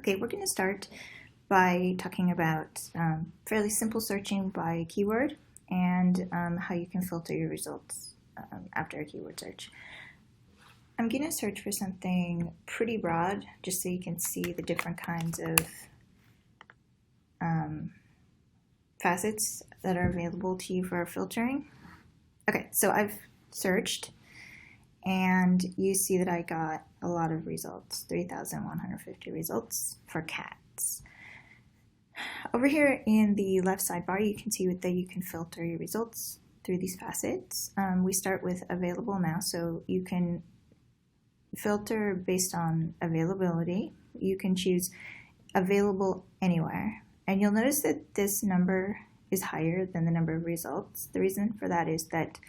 Okay, we're going to start by talking about fairly simple searching by keyword and how you can filter your results after a keyword search. I'm going to search for something pretty broad just so you can see the different kinds of facets that are available to you for filtering. Okay, so I've searched and you see that I got a lot of results, 3,150 results for cats. Over here in the left sidebar, you can see that you can filter your results through these facets. We start with available now, so you can filter based on availability. You can choose available anywhere, and you'll notice that this number is higher than the number of results. The reason for that is that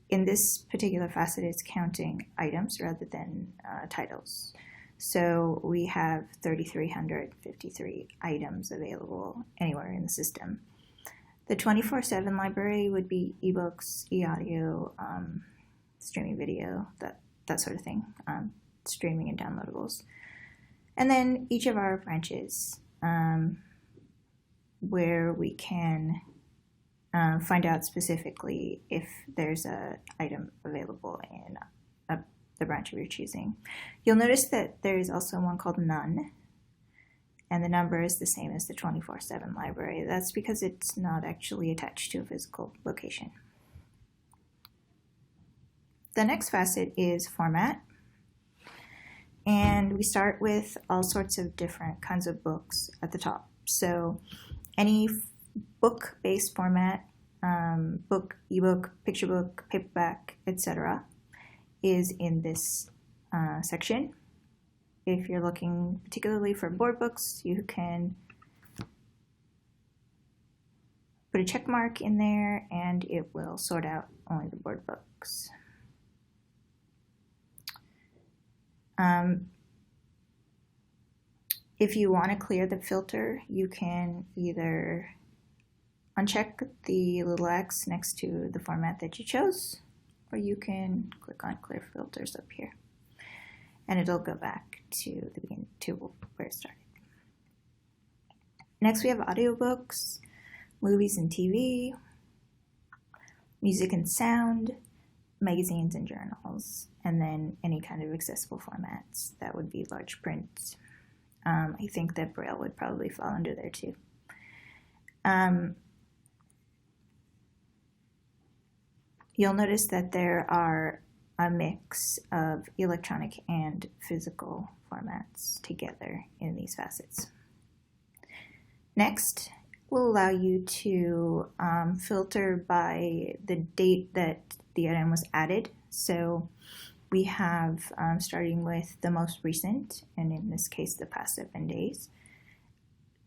in this particular facet, it's counting items rather than titles. So we have 3,353 items available anywhere in the system. The 24/7 library would be ebooks, e-audio, streaming video, that sort of thing, streaming and downloadables. And then each of our branches where we can find out specifically if there's an item available in the branch we're choosing. You'll notice that there is also one called none, and the number is the same as the 24/7 library. That's because it's not actually attached to a physical location. The next facet is format, and we start with all sorts of different kinds of books at the top. So any book-based format, book, ebook, picture book, paperback, etc., is in this section. If you're looking particularly for board books, you can put a check mark in there and it will sort out only the board books. If you want to clear the filter, you can either uncheck the little X next to the format that you chose, or you can click on Clear Filters up here, and it'll go back to the beginning, to where it started. Next, we have audiobooks, movies and TV, music and sound, magazines and journals, and then any kind of accessible formats. That would be large print. I think that Braille would probably fall under there too. You'll notice that there are a mix of electronic and physical formats together in these facets. Next, we'll allow you to filter by the date that the item was added. So we have, starting with the most recent, and in this case, the past 7 days,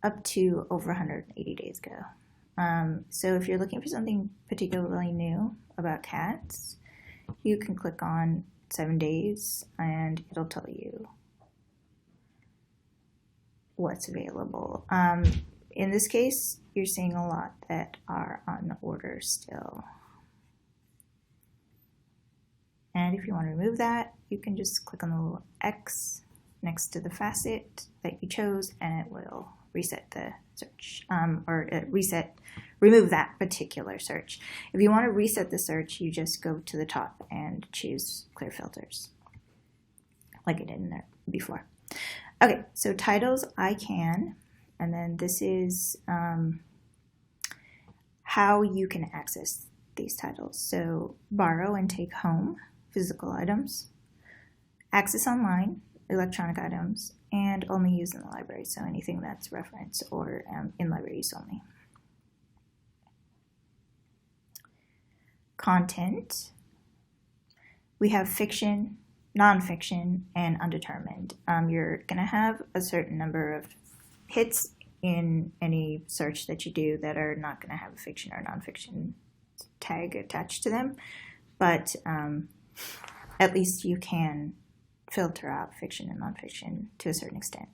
up to over 180 days ago. So if you're looking for something particularly new about cats, you can click on 7 days and it'll tell you what's available. In this case, you're seeing a lot that are on order still. And if you want to remove that, you can just click on the little X next to the facet that you chose and it will reset the search, remove that particular search. If you want to reset the search, you just go to the top and choose Clear Filters, like I did in there before. Okay, so titles, I can, and then this is how you can access these titles. So borrow and take home, physical items, access online, electronic items, and only used in the library, so anything that's reference or in library use only. Content, we have fiction, nonfiction, and undetermined. You're going to have a certain number of hits in any search that you do that are not going to have a fiction or nonfiction tag attached to them, but at least you can filter out fiction and nonfiction to a certain extent.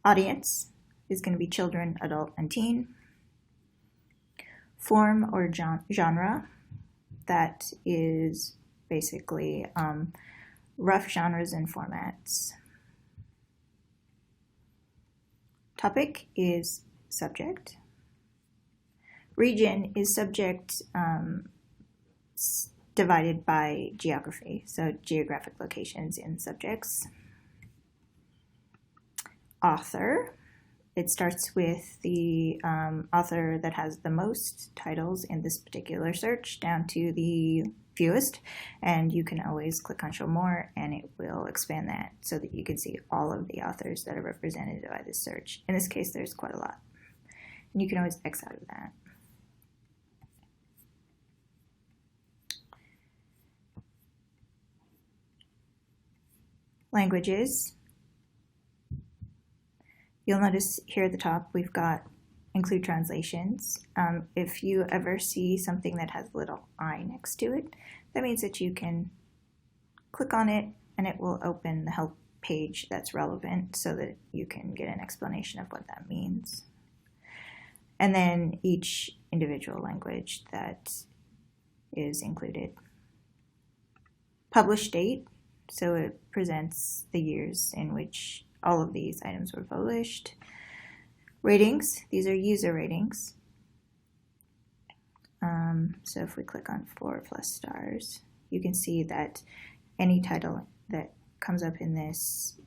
Audience is going to be children, adult, and teen. Form or genre, that is basically rough genres and formats. Topic is subject. Region is subject divided by geography, so geographic locations in subjects. Author, it starts with the author that has the most titles in this particular search down to the fewest, and you can always click on show more and it will expand that so that you can see all of the authors that are represented by this search. In this case, there's quite a lot, and you can always X out of that. Languages. You'll notice here at the top we've got include translations. If you ever see something that has a little I next to it, that means that you can click on it and it will open the help page that's relevant so that you can get an explanation of what that means. And then each individual language that is included. Published date, so it presents the years in which all of these items were published. Ratings, these are user ratings. So if we click on 4+ stars, you can see that any title that comes up in this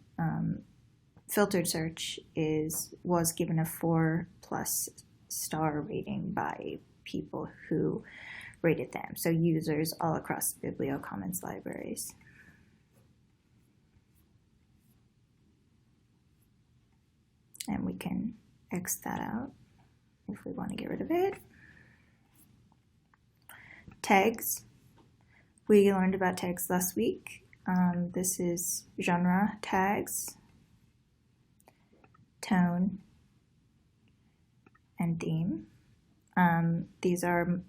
filtered search was given a 4+ star rating by people who rated them. So users all across the BiblioCommons libraries. And we can X that out if we want to get rid of it. Tags. We learned about tags last week. This is genre tags, tone, and theme. These are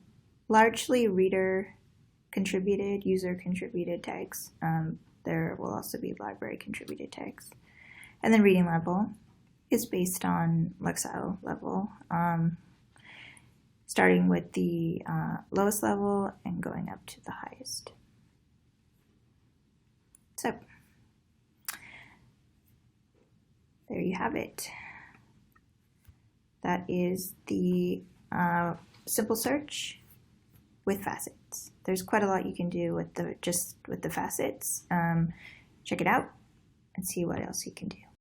largely reader contributed, user contributed tags. There will also be library contributed tags. And then reading level is based on Lexile level, starting with the lowest level and going up to the highest. So there you have it. That is the simple search with facets. There's quite a lot you can do with the facets. Check it out and see what else you can do.